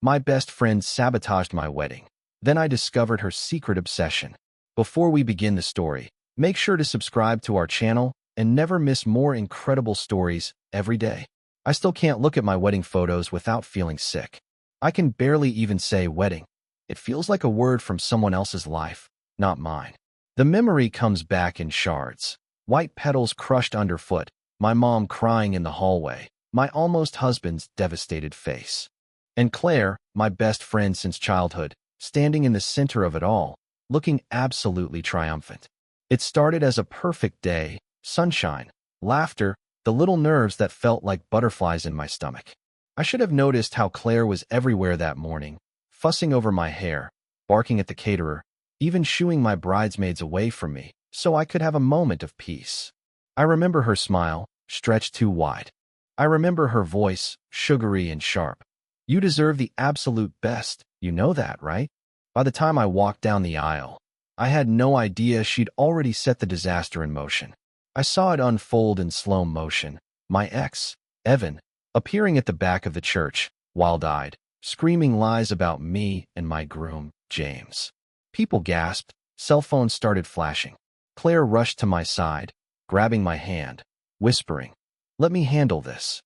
My best friend sabotaged my wedding. Then I discovered her secret obsession. Before we begin the story, make sure to subscribe to our channel and never miss more incredible stories every day. I still can't look at my wedding photos without feeling sick. I can barely even say wedding. It feels like a word from someone else's life, not mine. The memory comes back in shards. White petals crushed underfoot, my mom crying in the hallway, my almost husband's devastated face. And Claire, my best friend since childhood, standing in the center of it all, looking absolutely triumphant. It started as a perfect day, sunshine, laughter, the little nerves that felt like butterflies in my stomach. I should have noticed how Claire was everywhere that morning, fussing over my hair, barking at the caterer, even shooing my bridesmaids away from me so I could have a moment of peace. I remember her smile, stretched too wide. I remember her voice, sugary and sharp. You deserve the absolute best, you know that, right? By the time I walked down the aisle, I had no idea she'd already set the disaster in motion. I saw it unfold in slow motion. My ex, Evan, appearing at the back of the church, wild-eyed, screaming lies about me and my groom, James. People gasped, cell phones started flashing. Claire rushed to my side, grabbing my hand, whispering, "Let me handle this."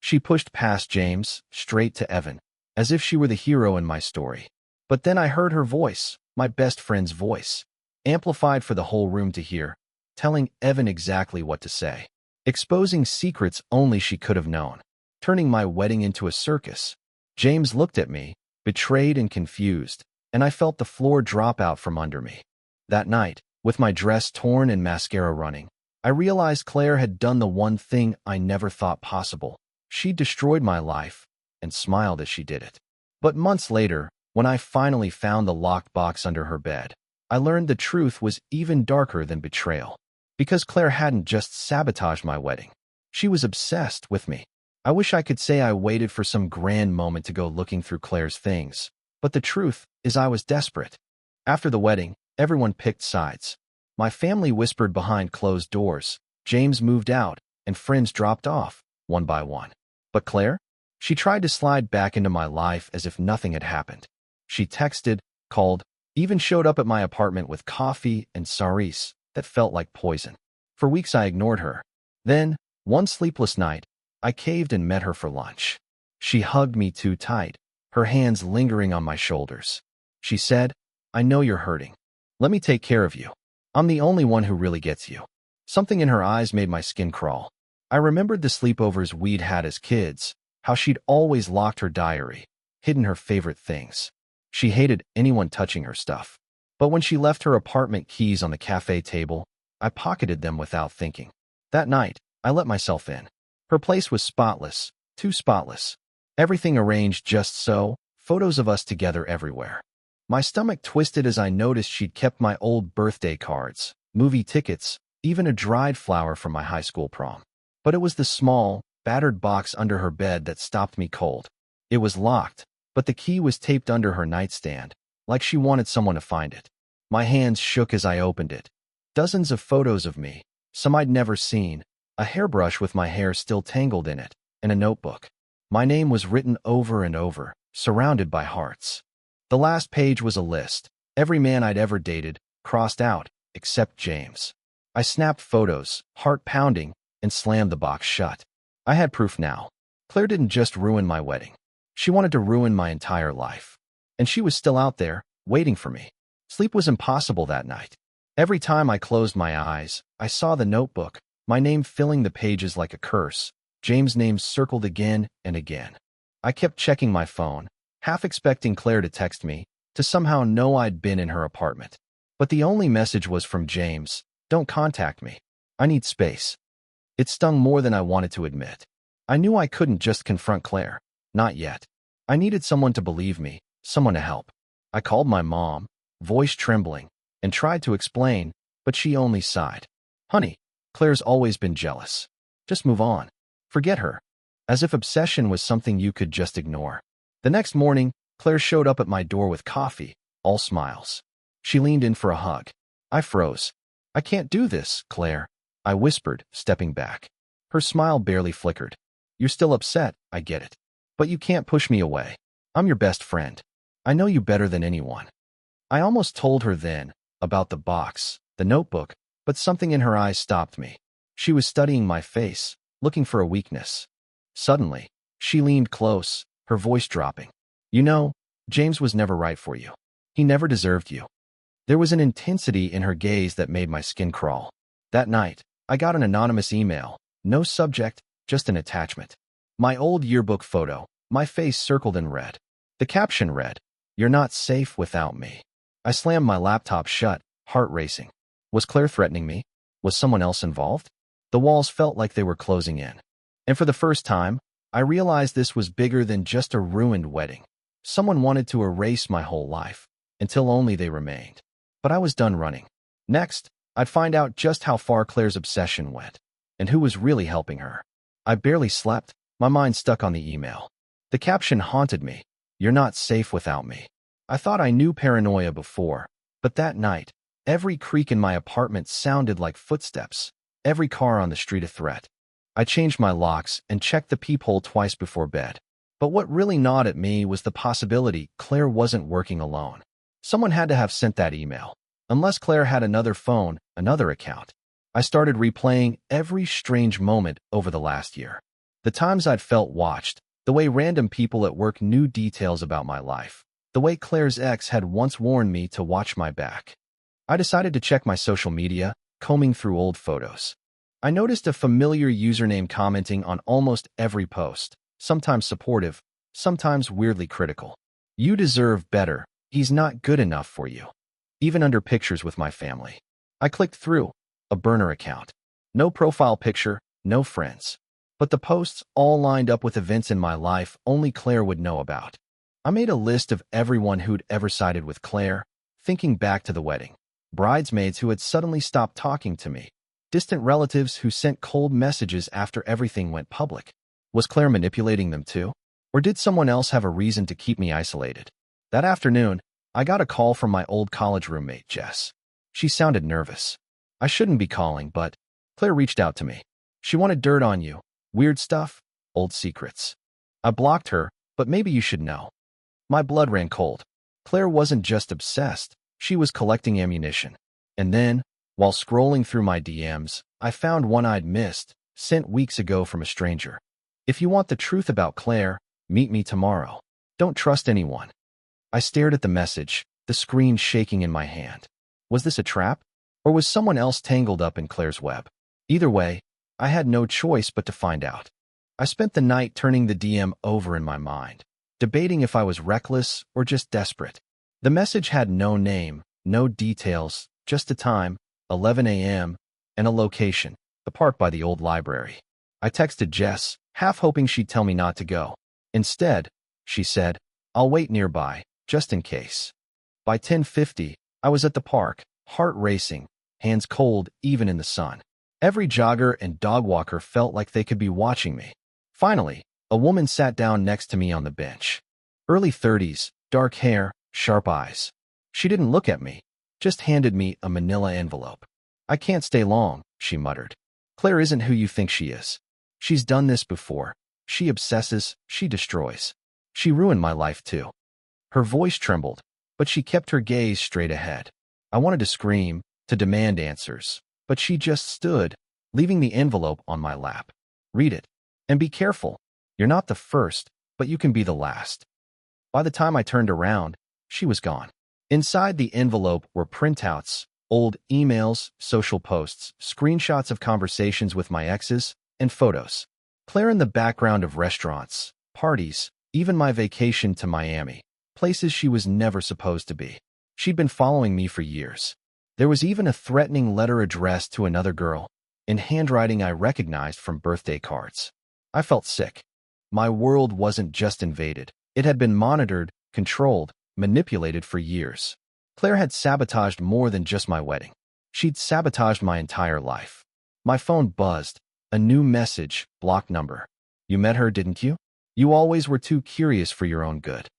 She pushed past James, straight to Evan, as if she were the hero in my story. But then I heard her voice, my best friend's voice, amplified for the whole room to hear, telling Evan exactly what to say, exposing secrets only she could have known, turning my wedding into a circus. James looked at me, betrayed and confused, and I felt the floor drop out from under me. That night, with my dress torn and mascara running, I realized Claire had done the one thing I never thought possible. She destroyed my life, and smiled as she did it. But months later, when I finally found the locked box under her bed, I learned the truth was even darker than betrayal. Because Claire hadn't just sabotaged my wedding. She was obsessed with me. I wish I could say I waited for some grand moment to go looking through Claire's things, but the truth is I was desperate. After the wedding, everyone picked sides. My family whispered behind closed doors, James moved out, and friends dropped off, one by one. But Claire? She tried to slide back into my life as if nothing had happened. She texted, called, even showed up at my apartment with coffee and saris that felt like poison. For weeks I ignored her. Then, one sleepless night, I caved and met her for lunch. She hugged me too tight, her hands lingering on my shoulders. She said, "I know you're hurting. Let me take care of you. I'm the only one who really gets you." Something in her eyes made my skin crawl. I remembered the sleepovers we'd had as kids, how she'd always locked her diary, hidden her favorite things. She hated anyone touching her stuff. But when she left her apartment keys on the cafe table, I pocketed them without thinking. That night, I let myself in. Her place was spotless, too spotless. Everything arranged just so, photos of us together everywhere. My stomach twisted as I noticed she'd kept my old birthday cards, movie tickets, even a dried flower from my high school prom. But it was the small, battered box under her bed that stopped me cold. It was locked, but the key was taped under her nightstand, like she wanted someone to find it. My hands shook as I opened it. Dozens of photos of me, some I'd never seen, a hairbrush with my hair still tangled in it, and a notebook. My name was written over and over, surrounded by hearts. The last page was a list, every man I'd ever dated, crossed out, except James. I snapped photos, heart pounding, and slammed the box shut. I had proof now. Claire didn't just ruin my wedding. She wanted to ruin my entire life. And she was still out there, waiting for me. Sleep was impossible that night. Every time I closed my eyes, I saw the notebook, my name filling the pages like a curse, James' name circled again and again. I kept checking my phone, half expecting Claire to text me, to somehow know I'd been in her apartment. But the only message was from James, "Don't contact me. I need space." It stung more than I wanted to admit. I knew I couldn't just confront Claire. Not yet. I needed someone to believe me, someone to help. I called my mom, voice trembling, and tried to explain, but she only sighed. "Honey, Claire's always been jealous. Just move on. Forget her." As if obsession was something you could just ignore. The next morning, Claire showed up at my door with coffee, all smiles. She leaned in for a hug. I froze. "I can't do this, Claire," I whispered, stepping back. Her smile barely flickered. "You're still upset, I get it. But you can't push me away. I'm your best friend. I know you better than anyone. I almost told her then about the box, the notebook, but something in her eyes stopped me. She was studying my face, looking for a weakness. Suddenly, she leaned close, her voice dropping. You know, James was never right for you. He never deserved you. There was an intensity in her gaze that made my skin crawl. That night, I got an anonymous email. No subject, just an attachment. My old yearbook photo, my face circled in red. The caption read, "You're not safe without me." I slammed my laptop shut, heart racing. Was Claire threatening me? Was someone else involved? The walls felt like they were closing in. And for the first time, I realized this was bigger than just a ruined wedding. Someone wanted to erase my whole life, until only they remained. But I was done running. Next, I'd find out just how far Claire's obsession went, and who was really helping her. I barely slept, my mind stuck on the email. The caption haunted me. You're not safe without me. I thought I knew paranoia before, but that night, every creak in my apartment sounded like footsteps, every car on the street a threat. I changed my locks and checked the peephole twice before bed. But what really gnawed at me was the possibility Claire wasn't working alone. Someone had to have sent that email. Unless Claire had another phone, another account. I started replaying every strange moment over the last year. The times I'd felt watched, the way random people at work knew details about my life, the way Claire's ex had once warned me to watch my back. I decided to check my social media, combing through old photos. I noticed a familiar username commenting on almost every post, sometimes supportive, sometimes weirdly critical. You deserve better. He's not good enough for you. Even under pictures with my family. I clicked through. A burner account. No profile picture, no friends. But the posts all lined up with events in my life only Claire would know about. I made a list of everyone who'd ever sided with Claire, thinking back to the wedding. Bridesmaids who had suddenly stopped talking to me. Distant relatives who sent cold messages after everything went public. Was Claire manipulating them too? Or did someone else have a reason to keep me isolated? That afternoon, I got a call from my old college roommate, Jess. She sounded nervous. I shouldn't be calling, but Claire reached out to me. She wanted dirt on you. Weird stuff, old secrets. I blocked her, but maybe you should know. My blood ran cold. Claire wasn't just obsessed, she was collecting ammunition. And then, while scrolling through my DMs, I found one I'd missed, sent weeks ago from a stranger. If you want the truth about Claire, meet me tomorrow. Don't trust anyone. I stared at the message, the screen shaking in my hand. Was this a trap? Or was someone else tangled up in Claire's web? Either way, I had no choice but to find out. I spent the night turning the DM over in my mind, debating if I was reckless or just desperate. The message had no name, no details, just a time, 11 a.m., and a location, the park by the old library. I texted Jess, half hoping she'd tell me not to go. Instead, she said, "I'll wait nearby, just in case." By 10:50, I was at the park, heart racing, hands cold even in the sun. Every jogger and dog walker felt like they could be watching me. Finally, a woman sat down next to me on the bench. Early 30s, dark hair, sharp eyes. She didn't look at me, just handed me a manila envelope. "I can't stay long," she muttered. "Claire isn't who you think she is. She's done this before. She obsesses, she destroys. She ruined my life too." Her voice trembled, but she kept her gaze straight ahead. I wanted to scream, to demand answers, but she just stood, leaving the envelope on my lap. "Read it. And be careful. You're not the first, but you can be the last." By the time I turned around, she was gone. Inside the envelope were printouts, old emails, social posts, screenshots of conversations with my exes, and photos. Claire in the background of restaurants, parties, even my vacation to Miami, places she was never supposed to be. She'd been following me for years. There was even a threatening letter addressed to another girl, in handwriting I recognized from birthday cards. I felt sick. My world wasn't just invaded. It had been monitored, controlled, manipulated for years. Claire had sabotaged more than just my wedding. She'd sabotaged my entire life. My phone buzzed. A new message, blocked number. "You met her, didn't you? You always were too curious for your own good."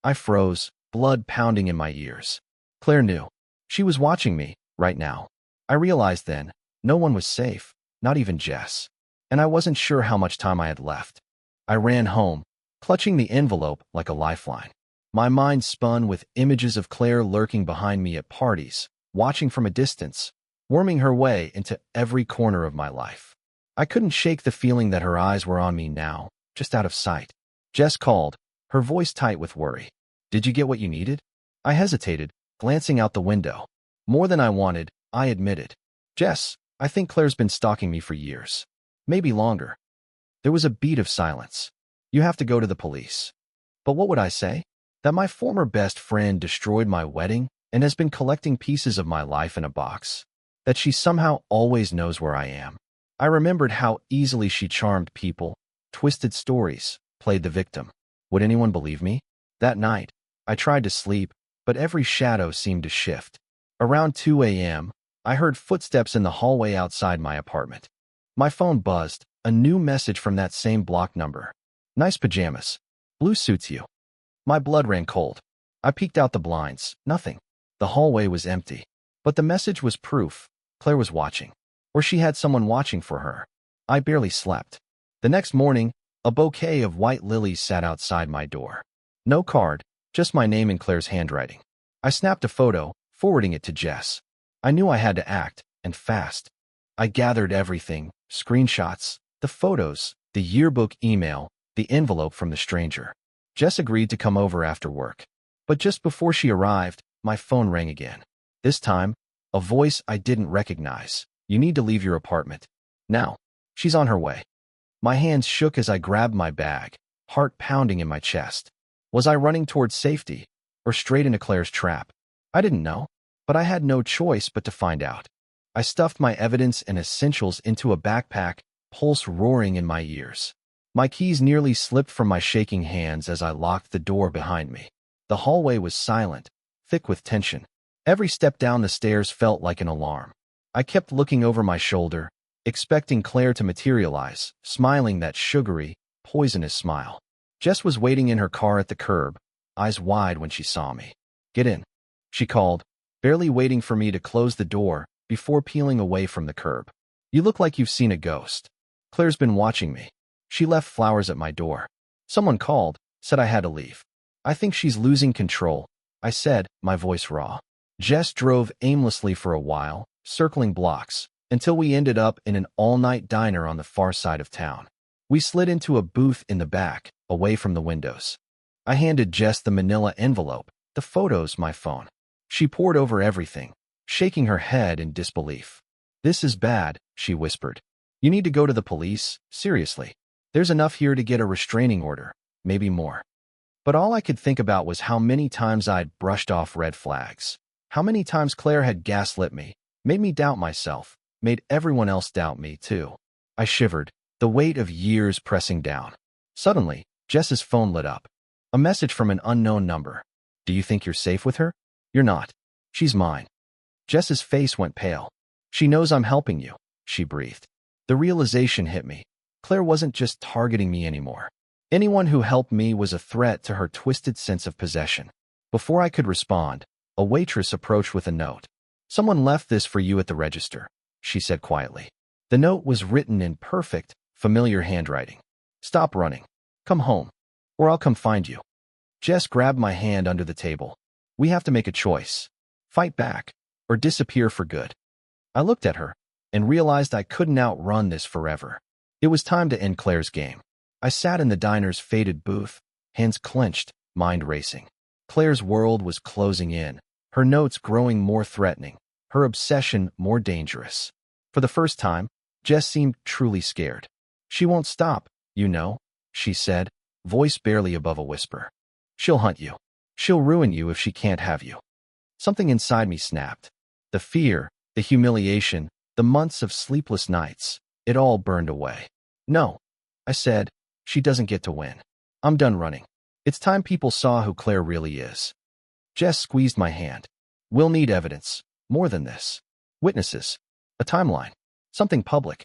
I froze, blood pounding in my ears. Claire knew. She was watching me, right now. I realized then, no one was safe, not even Jess. And I wasn't sure how much time I had left. I ran home, clutching the envelope like a lifeline. My mind spun with images of Claire lurking behind me at parties, watching from a distance, worming her way into every corner of my life. I couldn't shake the feeling that her eyes were on me now, just out of sight. Jess called, her voice tight with worry. Did you get what you needed? I hesitated, glancing out the window. More than I wanted, I admitted. Jess, I think Claire's been stalking me for years. Maybe longer. There was a beat of silence. You have to go to the police. But what would I say? That my former best friend destroyed my wedding and has been collecting pieces of my life in a box? That she somehow always knows where I am? I remembered how easily she charmed people, twisted stories, played the victim. Would anyone believe me? That night, I tried to sleep, but every shadow seemed to shift. Around 2 a.m., I heard footsteps in the hallway outside my apartment. My phone buzzed, a new message from that same block number. Nice pajamas. Blue suits you. My blood ran cold. I peeked out the blinds. Nothing. The hallway was empty. But the message was proof. Claire was watching. Or she had someone watching for her. I barely slept. The next morning, a bouquet of white lilies sat outside my door. No card, just my name in Claire's handwriting. I snapped a photo, forwarding it to Jess. I knew I had to act, and fast. I gathered everything, screenshots, the photos, the yearbook email, the envelope from the stranger. Jess agreed to come over after work. But just before she arrived, my phone rang again. This time, a voice I didn't recognize. You need to leave your apartment. Now. She's on her way. My hands shook as I grabbed my bag, heart pounding in my chest. Was I running towards safety, or straight into Claire's trap? I didn't know, but I had no choice but to find out. I stuffed my evidence and essentials into a backpack, pulse roaring in my ears. My keys nearly slipped from my shaking hands as I locked the door behind me. The hallway was silent, thick with tension. Every step down the stairs felt like an alarm. I kept looking over my shoulder, expecting Claire to materialize, smiling that sugary, poisonous smile. Jess was waiting in her car at the curb, eyes wide when she saw me. Get in, she called, barely waiting for me to close the door before peeling away from the curb. You look like you've seen a ghost. Claire's been watching me. She left flowers at my door. Someone called, said I had to leave. I think she's losing control, I said, my voice raw. Jess drove aimlessly for a while, circling blocks, until we ended up in an all-night diner on the far side of town. We slid into a booth in the back, away from the windows. I handed Jess the manila envelope, the photos, my phone. She pored over everything, shaking her head in disbelief. This is bad, she whispered. You need to go to the police, seriously. There's enough here to get a restraining order, maybe more. But all I could think about was how many times I'd brushed off red flags. How many times Claire had gaslit me, made me doubt myself, made everyone else doubt me too. I shivered, the weight of years pressing down. Suddenly, Jess's phone lit up. A message from an unknown number. Do you think you're safe with her? You're not. She's mine. Jess's face went pale. She knows I'm helping you, she breathed. The realization hit me. Claire wasn't just targeting me anymore. Anyone who helped me was a threat to her twisted sense of possession. Before I could respond, a waitress approached with a note. Someone left this for you at the register, she said quietly. The note was written in perfect, familiar handwriting. Stop running. Come home, or I'll come find you. Jess grabbed my hand under the table. We have to make a choice. Fight back, or disappear for good. I looked at her, and realized I couldn't outrun this forever. It was time to end Claire's game. I sat in the diner's faded booth, hands clenched, mind racing. Claire's world was closing in, her notes growing more threatening, her obsession more dangerous. For the first time, Jess seemed truly scared. She won't stop, you know, she said, voice barely above a whisper. She'll hunt you. She'll ruin you if she can't have you. Something inside me snapped. The fear, the humiliation, the months of sleepless nights, it all burned away. No, I said, she doesn't get to win. I'm done running. It's time people saw who Claire really is. Jess squeezed my hand. We'll need evidence. More than this. Witnesses. A timeline. Something public.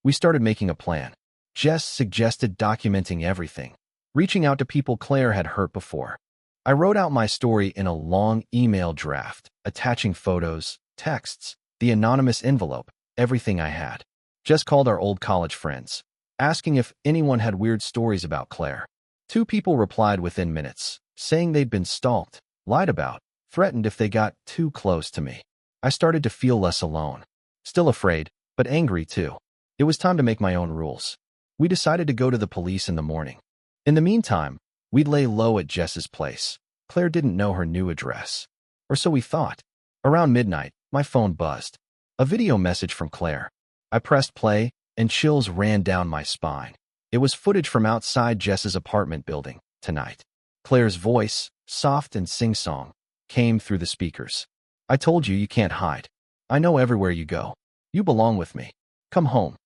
We started making a plan. Jess suggested documenting everything, reaching out to people Claire had hurt before. I wrote out my story in a long email draft, attaching photos, texts, the anonymous envelope, everything I had. Jess called our old college friends, asking if anyone had weird stories about Claire. 2 people replied within minutes, saying they'd been stalked, lied about, threatened if they got too close to me. I started to feel less alone. Still afraid, but angry too. It was time to make my own rules. We decided to go to the police in the morning. In the meantime, we'd lay low at Jess's place. Claire didn't know her new address. Or so we thought. Around midnight, my phone buzzed. A video message from Claire. I pressed play, and chills ran down my spine. It was footage from outside Jess's apartment building, tonight. Claire's voice, soft and sing-song, came through the speakers. I told you can't hide. I know everywhere you go. You belong with me. Come home.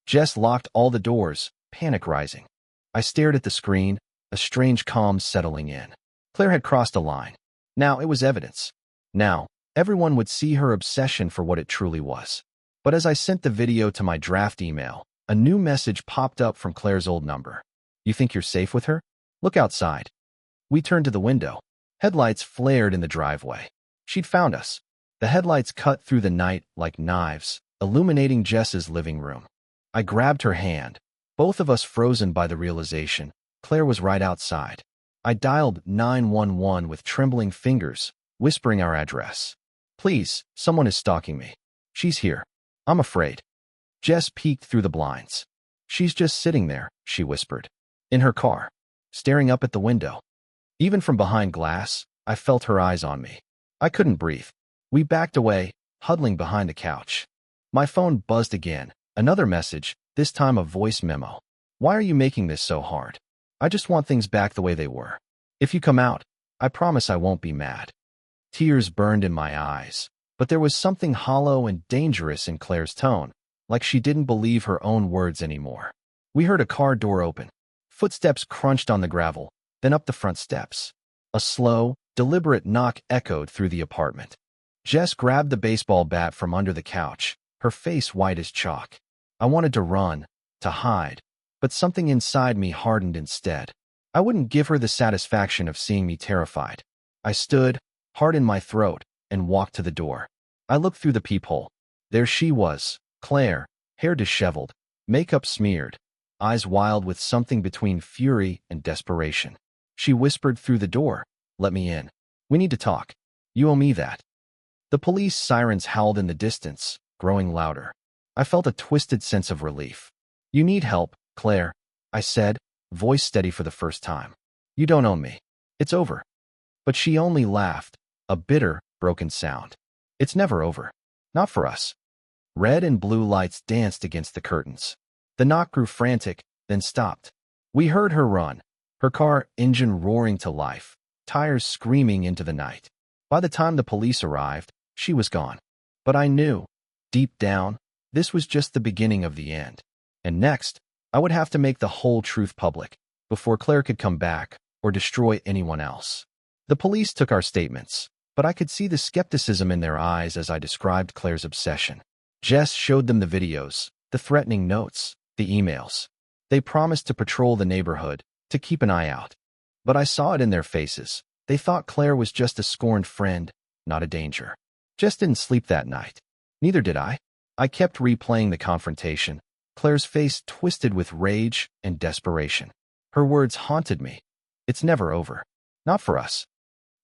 Jess locked all the doors, panic rising. I stared at the screen, a strange calm settling in. Claire had crossed a line. Now it was evidence. Now, everyone would see her obsession for what it truly was. But as I sent the video to my draft email, a new message popped up from Claire's old number. You think you're safe with her? Look outside. We turned to the window. Headlights flared in the driveway. She'd found us. The headlights cut through the night like knives, illuminating Jess's living room. I grabbed her hand, both of us frozen by the realization Claire was right outside. I dialed 911 with trembling fingers, whispering our address. Please, someone is stalking me. She's here. I'm afraid. Jess peeked through the blinds. She's just sitting there, she whispered. In her car, staring up at the window. Even from behind glass, I felt her eyes on me. I couldn't breathe. We backed away, huddling behind the couch. My phone buzzed again. Another message, this time a voice memo. Why are you making this so hard? I just want things back the way they were. If you come out, I promise I won't be mad. Tears burned in my eyes, but there was something hollow and dangerous in Claire's tone, like she didn't believe her own words anymore. We heard a car door open. Footsteps crunched on the gravel, then up the front steps. A slow, deliberate knock echoed through the apartment. Jess grabbed the baseball bat from under the couch, her face white as chalk. I wanted to run, to hide, but something inside me hardened instead. I wouldn't give her the satisfaction of seeing me terrified. I stood, heart in my throat, and walked to the door. I looked through the peephole. There she was, Claire, hair disheveled, makeup smeared, eyes wild with something between fury and desperation. She whispered through the door, "Let me in. We need to talk. You owe me that." The police sirens howled in the distance, growing louder. I felt a twisted sense of relief. "You need help, Claire," I said, voice steady for the first time. "You don't own me. It's over." But she only laughed, a bitter, broken sound. "It's never over. Not for us." Red and blue lights danced against the curtains. The knock grew frantic, then stopped. We heard her run, her car engine roaring to life, tires screaming into the night. By the time the police arrived, she was gone. But I knew, deep down, this was just the beginning of the end. And next, I would have to make the whole truth public, before Claire could come back, or destroy anyone else. The police took our statements, but I could see the skepticism in their eyes as I described Claire's obsession. Jess showed them the videos, the threatening notes, the emails. They promised to patrol the neighborhood, to keep an eye out. But I saw it in their faces. They thought Claire was just a scorned friend, not a danger. Jess didn't sleep that night. Neither did I. I kept replaying the confrontation, Claire's face twisted with rage and desperation. Her words haunted me. "It's never over. Not for us."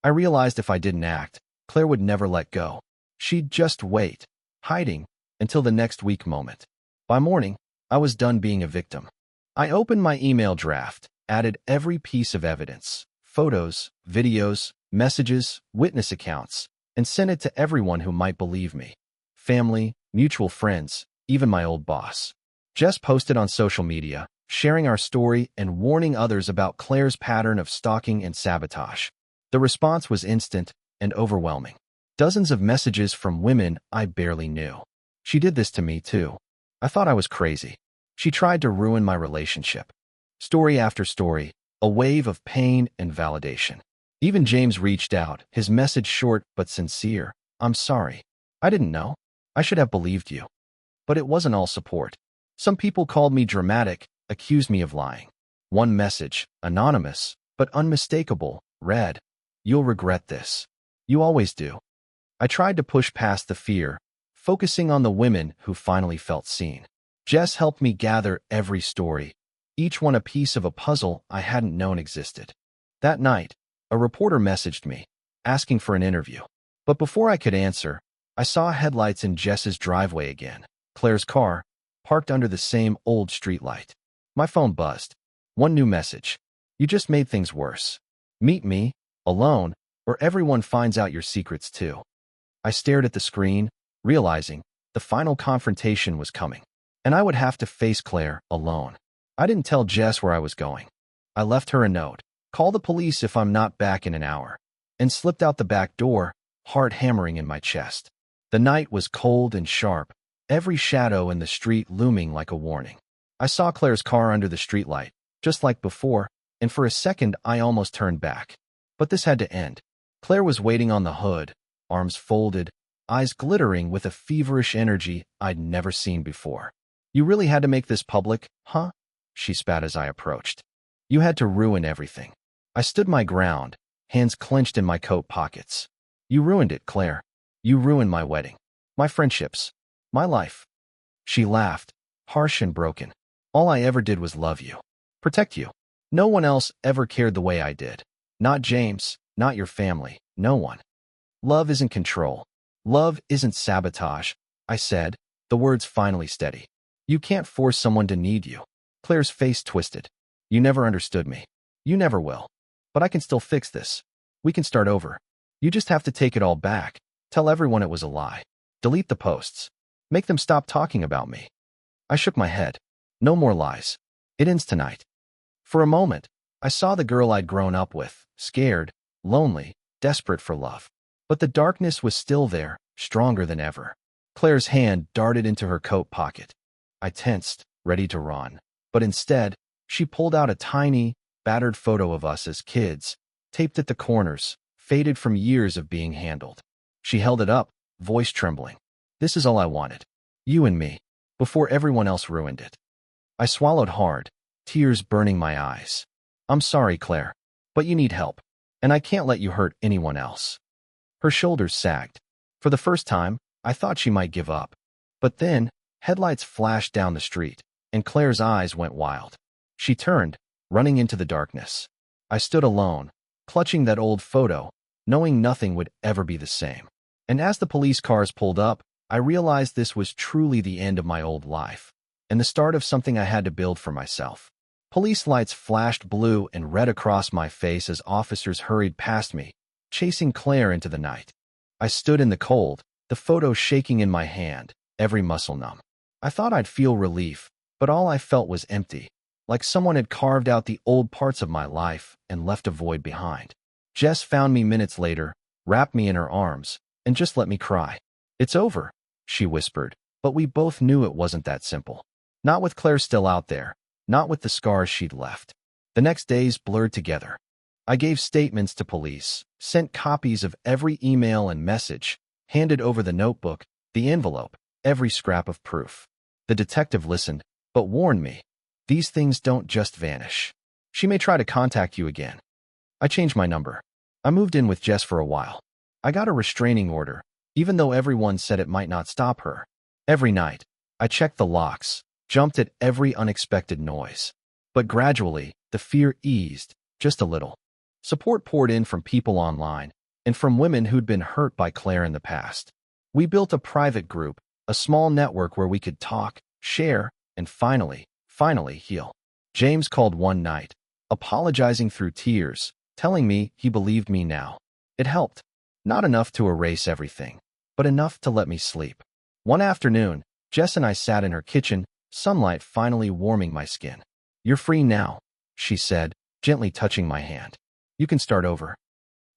I realized if I didn't act, Claire would never let go. She'd just wait, hiding, until the next weak moment. By morning, I was done being a victim. I opened my email draft, added every piece of evidence, photos, videos, messages, witness accounts, and sent it to everyone who might believe me. Family, mutual friends, even my old boss. Jess posted on social media, sharing our story and warning others about Claire's pattern of stalking and sabotage. The response was instant and overwhelming. Dozens of messages from women I barely knew. "She did this to me, too. I thought I was crazy. She tried to ruin my relationship." Story after story, a wave of pain and validation. Even James reached out, his message short but sincere. "I'm sorry. I didn't know. I should have believed you." But it wasn't all support. Some people called me dramatic, accused me of lying. One message, anonymous, but unmistakable, read, "You'll regret this. You always do." I tried to push past the fear, focusing on the women who finally felt seen. Jess helped me gather every story, each one a piece of a puzzle I hadn't known existed. That night, a reporter messaged me, asking for an interview. But before I could answer, I saw headlights in Jess's driveway again. Claire's car, parked under the same old streetlight. My phone buzzed. One new message. You just made things worse. Meet me, alone, or everyone finds out your secrets too. I stared at the screen, realizing the final confrontation was coming, and I would have to face Claire alone. I didn't tell Jess where I was going. I left her a note. Call the police if I'm not back in an hour, and slipped out the back door, heart hammering in my chest. The night was cold and sharp, every shadow in the street looming like a warning. I saw Claire's car under the streetlight, just like before, and for a second I almost turned back. But this had to end. Claire was waiting on the hood, arms folded, eyes glittering with a feverish energy I'd never seen before. You really had to make this public, huh? She spat as I approached. You had to ruin everything. I stood my ground, hands clenched in my coat pockets. You ruined it, Claire. You ruined my wedding, my friendships, my life. She laughed, harsh and broken. All I ever did was love you, protect you. No one else ever cared the way I did. Not James, not your family, no one. Love isn't control. Love isn't sabotage, I said, the words finally steady. You can't force someone to need you. Claire's face twisted. You never understood me. You never will. But I can still fix this. We can start over. You just have to take it all back. Tell everyone it was a lie. Delete the posts. Make them stop talking about me. I shook my head. No more lies. It ends tonight. For a moment, I saw the girl I'd grown up with, scared, lonely, desperate for love. But the darkness was still there, stronger than ever. Claire's hand darted into her coat pocket. I tensed, ready to run. But instead, she pulled out a tiny, battered photo of us as kids, taped at the corners, faded from years of being handled. She held it up, voice trembling. This is all I wanted. You and me. Before everyone else ruined it. I swallowed hard, tears burning my eyes. I'm sorry, Claire, but you need help, and I can't let you hurt anyone else. Her shoulders sagged. For the first time, I thought she might give up. But then, headlights flashed down the street, and Claire's eyes went wild. She turned, running into the darkness. I stood alone, clutching that old photo, knowing nothing would ever be the same. And as the police cars pulled up, I realized this was truly the end of my old life, and the start of something I had to build for myself. Police lights flashed blue and red across my face as officers hurried past me, chasing Claire into the night. I stood in the cold, the photo shaking in my hand, every muscle numb. I thought I'd feel relief, but all I felt was empty, like someone had carved out the old parts of my life and left a void behind. Jess found me minutes later, wrapped me in her arms, and just let me cry. It's over, she whispered, but we both knew it wasn't that simple. Not with Claire still out there, not with the scars she'd left. The next days blurred together. I gave statements to police, sent copies of every email and message, handed over the notebook, the envelope, every scrap of proof. The detective listened, but warned me. These things don't just vanish. She may try to contact you again. I changed my number. I moved in with Jess for a while. I got a restraining order, even though everyone said it might not stop her. Every night, I checked the locks, jumped at every unexpected noise. But gradually, the fear eased, just a little. Support poured in from people online, and from women who'd been hurt by Claire in the past. We built a private group, a small network where we could talk, share, and finally heal. James called one night, apologizing through tears, telling me he believed me now. It helped. Not enough to erase everything, but enough to let me sleep. One afternoon, Jess and I sat in her kitchen, sunlight finally warming my skin. You're free now, she said, gently touching my hand. You can start over.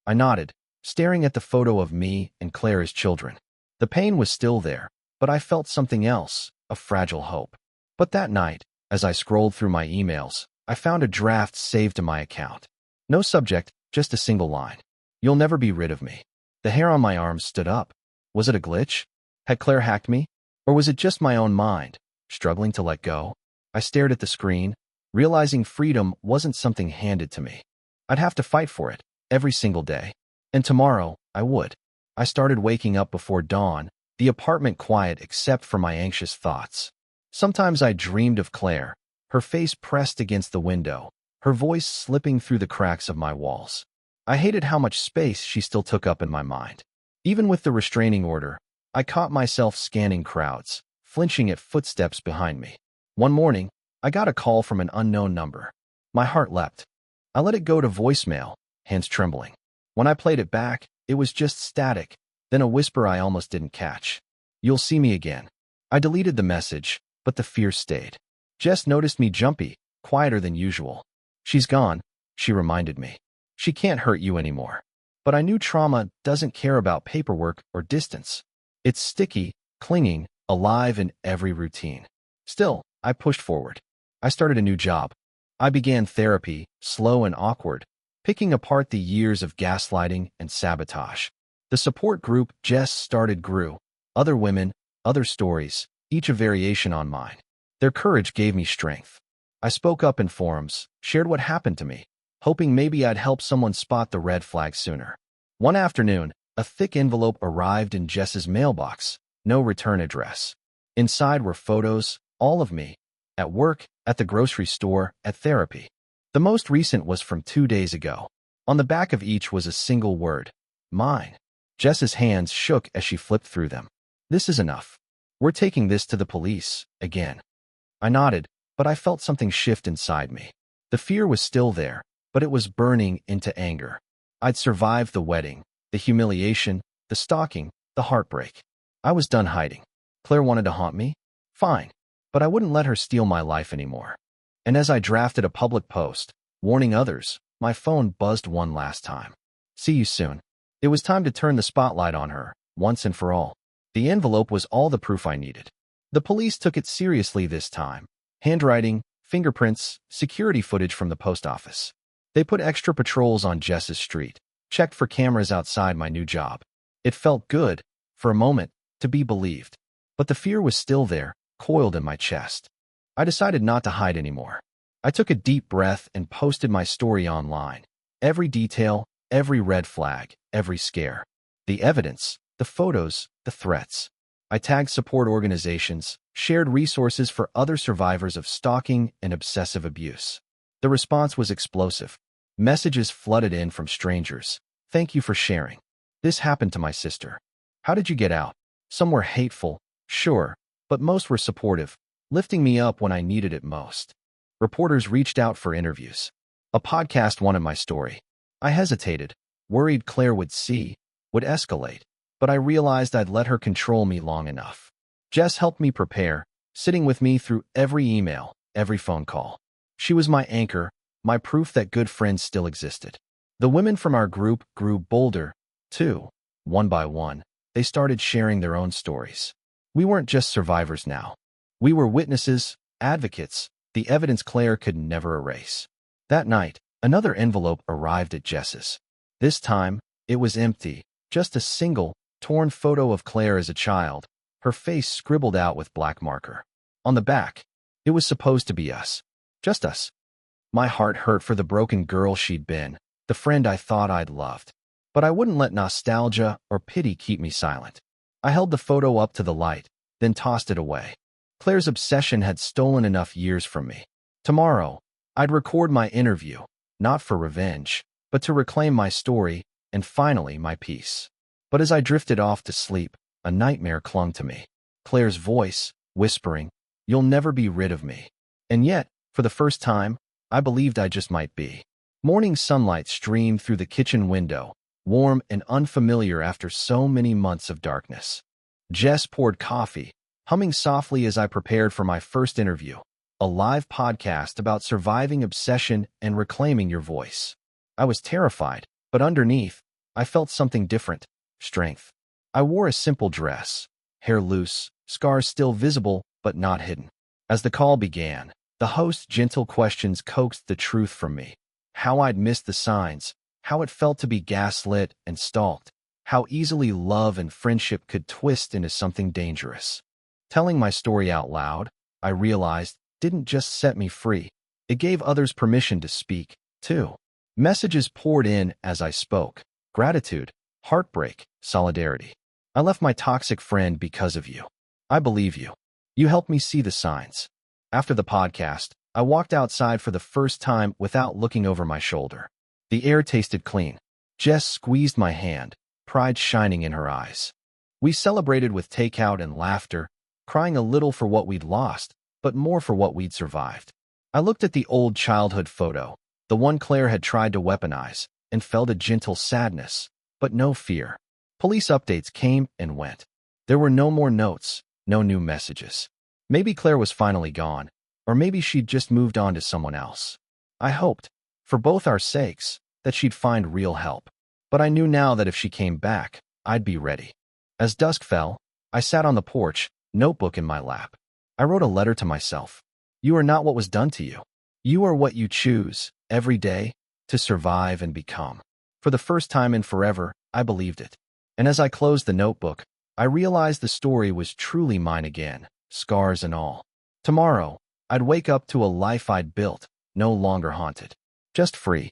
I nodded, staring at the photo of me and Claire's children. The pain was still there, but I felt something else, a fragile hope. But that night, as I scrolled through my emails, I found a draft saved to my account. No subject, just a single line. You'll never be rid of me. The hair on my arms stood up. Was it a glitch? Had Claire hacked me? Or was it just my own mind, struggling to let go? I stared at the screen, realizing freedom wasn't something handed to me. I'd have to fight for it, every single day. And tomorrow, I would. I started waking up before dawn, the apartment quiet except for my anxious thoughts. Sometimes I dreamed of Claire, her face pressed against the window, her voice slipping through the cracks of my walls. I hated how much space she still took up in my mind. Even with the restraining order, I caught myself scanning crowds, flinching at footsteps behind me. One morning, I got a call from an unknown number. My heart leapt. I let it go to voicemail, hands trembling. When I played it back, it was just static, then a whisper I almost didn't catch. "You'll see me again." I deleted the message, but the fear stayed. Jess noticed me jumpy, quieter than usual. "She's gone," she reminded me. "She can't hurt you anymore." But I knew trauma doesn't care about paperwork or distance. It's sticky, clinging, alive in every routine. Still, I pushed forward. I started a new job. I began therapy, slow and awkward, picking apart the years of gaslighting and sabotage. The support group Jess started grew. Other women, other stories, each a variation on mine. Their courage gave me strength. I spoke up in forums, shared what happened to me, hoping maybe I'd help someone spot the red flag sooner. One afternoon, a thick envelope arrived in Jess's mailbox, no return address. Inside were photos, all of me, at work, at the grocery store, at therapy. The most recent was from 2 days ago. On the back of each was a single word: mine. Jess's hands shook as she flipped through them. "This is enough. We're taking this to the police, again." I nodded, but I felt something shift inside me. The fear was still there, but it was burning into anger. I'd survived the wedding, the humiliation, the stalking, the heartbreak. I was done hiding. Claire wanted to haunt me? Fine, but I wouldn't let her steal my life anymore. And as I drafted a public post, warning others, my phone buzzed one last time. "See you soon." It was time to turn the spotlight on her, once and for all. The envelope was all the proof I needed. The police took it seriously this time. Handwriting, fingerprints, security footage from the post office. They put extra patrols on Jess's street, checked for cameras outside my new job. It felt good, for a moment, to be believed. But the fear was still there, coiled in my chest. I decided not to hide anymore. I took a deep breath and posted my story online. Every detail, every red flag, every scare. The evidence, the photos, the threats. I tagged support organizations, shared resources for other survivors of stalking and obsessive abuse. The response was explosive. Messages flooded in from strangers. "Thank you for sharing. This happened to my sister. How did you get out?" Some were hateful, sure, but most were supportive, lifting me up when I needed it most. Reporters reached out for interviews. A podcast wanted my story. I hesitated, worried Claire would see, would escalate, but I realized I'd let her control me long enough. Jess helped me prepare, sitting with me through every email, every phone call. She was my anchor, my proof that good friends still existed. The women from our group grew bolder, too. One by one, they started sharing their own stories. We weren't just survivors now. We were witnesses, advocates, the evidence Claire could never erase. That night, another envelope arrived at Jess's. This time, it was empty, just a single, torn photo of Claire as a child, her face scribbled out with black marker. On the back, it was supposed to be us. Just us. My heart hurt for the broken girl she'd been, the friend I thought I'd loved. But I wouldn't let nostalgia or pity keep me silent. I held the photo up to the light, then tossed it away. Claire's obsession had stolen enough years from me. Tomorrow, I'd record my interview, not for revenge, but to reclaim my story and finally my peace. But as I drifted off to sleep, a nightmare clung to me. Claire's voice, whispering, "You'll never be rid of me." And yet, for the first time, I believed I just might be. Morning sunlight streamed through the kitchen window, warm and unfamiliar after so many months of darkness. Jess poured coffee, humming softly as I prepared for my first interview, a live podcast about surviving obsession and reclaiming your voice. I was terrified, but underneath, I felt something different: strength. I wore a simple dress, hair loose, scars still visible but not hidden. As the call began, the host's gentle questions coaxed the truth from me. How I'd missed the signs, how it felt to be gaslit and stalked, how easily love and friendship could twist into something dangerous. Telling my story out loud, I realized, didn't just set me free. It gave others permission to speak, too. Messages poured in as I spoke. Gratitude, heartbreak, solidarity. "I left my toxic friend because of you. I believe you. You helped me see the signs." After the podcast, I walked outside for the first time without looking over my shoulder. The air tasted clean. Jess squeezed my hand, pride shining in her eyes. We celebrated with takeout and laughter, crying a little for what we'd lost, but more for what we'd survived. I looked at the old childhood photo, the one Claire had tried to weaponize, and felt a gentle sadness, but no fear. Police updates came and went. There were no more notes, no new messages. Maybe Claire was finally gone, or maybe she'd just moved on to someone else. I hoped, for both our sakes, that she'd find real help. But I knew now that if she came back, I'd be ready. As dusk fell, I sat on the porch, notebook in my lap. I wrote a letter to myself. You are not what was done to you. You are what you choose, every day, to survive and become. For the first time in forever, I believed it. And as I closed the notebook, I realized the story was truly mine again, scars and all. Tomorrow, I'd wake up to a life I'd built, no longer haunted. Just free.